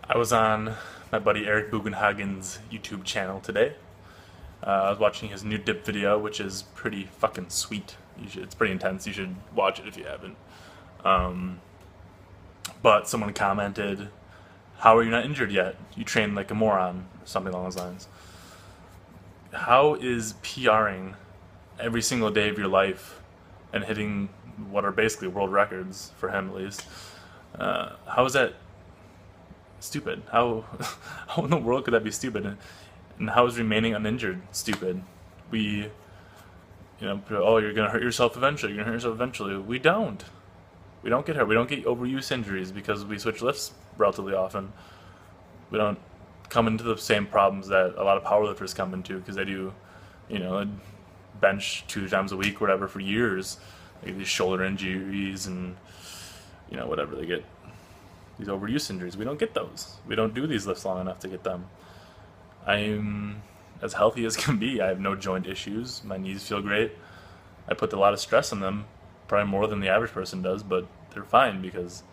I was on my buddy Eric Bugenhagen's YouTube channel today. I was watching his new dip video, which is pretty fucking sweet. It's pretty intense. You should watch it if you haven't. But someone commented, "How are you not injured yet? You train like a moron," or something along those lines. How is PRing every single day of your life and hitting what are basically world records for him at least? How is that stupid? How in the world could that be stupid? And how is remaining uninjured stupid? Oh, you're gonna hurt yourself eventually. You're gonna hurt yourself eventually. We don't. We don't get hurt. We don't get overuse injuries because we switch lifts relatively often. We don't come into the same problems that a lot of powerlifters come into because they do, bench 2 times a week, whatever, for years. They get these shoulder injuries and whatever they get. These overuse injuries. We don't get those. We don't do these lifts long enough to get them. I'm as healthy as can be. I have no joint issues. My knees feel great. I put a lot of stress on them, probably more than the average person does, but they're fine because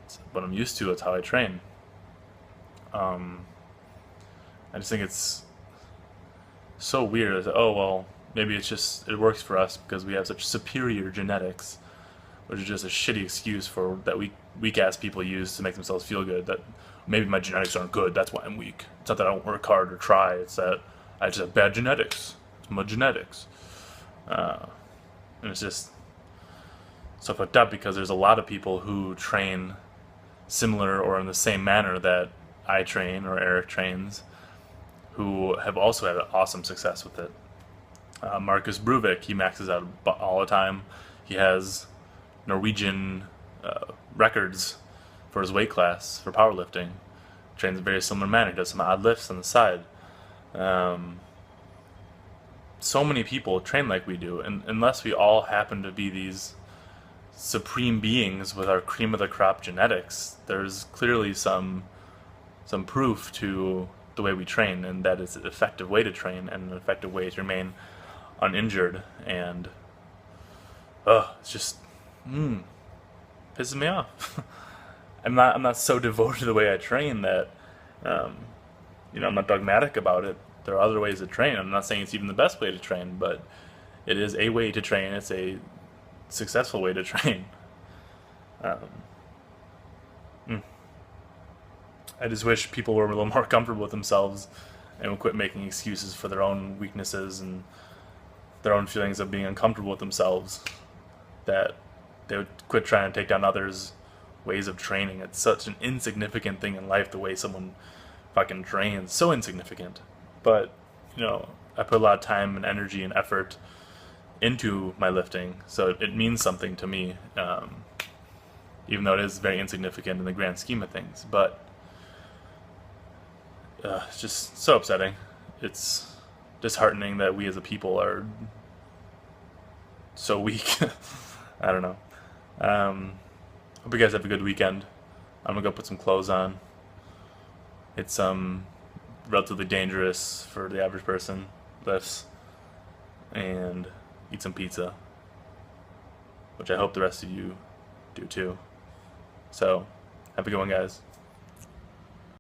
it's what I'm used to. It's how I train. I just think it's so weird. Oh, well, maybe it works for us because we have such superior genetics, which is just a shitty excuse for that weak ass people use to make themselves feel good. That maybe my genetics aren't good, that's why I'm weak. It's not that I don't work hard or try, it's that I just have bad genetics. It's my genetics. And it's just so fucked up because there's a lot of people who train similar or in the same manner that I train or Eric trains who have also had awesome success with it. Marcus Bruvik, he maxes out all the time. He has Norwegian records for his weight class for powerlifting. Trains in a very similar manner. He does some odd lifts on the side. So many people train like we do, and unless we all happen to be these supreme beings with our cream of the crop genetics, there's clearly some proof to the way we train, and that it's an effective way to train and an effective way to remain uninjured. And it's just pisses me off. I'm not so devoted to the way I train that I'm not dogmatic about it. There are other ways to train. I'm not saying it's even the best way to train, but it is a way to train. It's a successful way to train. I just wish people were a little more comfortable with themselves and would quit making excuses for their own weaknesses and their own feelings of being uncomfortable with themselves. That they would quit trying to take down others' ways of training. It's such an insignificant thing in life, the way someone fucking trains. So insignificant. But, I put a lot of time and energy and effort into my lifting, so it means something to me, even though it is very insignificant in the grand scheme of things. But it's just so upsetting. It's disheartening that we as a people are so weak. I don't know. Hope you guys have a good weekend. I'm gonna go put some clothes on. It's relatively dangerous for the average person. Lifts and eat some pizza, which I hope the rest of you do too. So, have a good one, guys.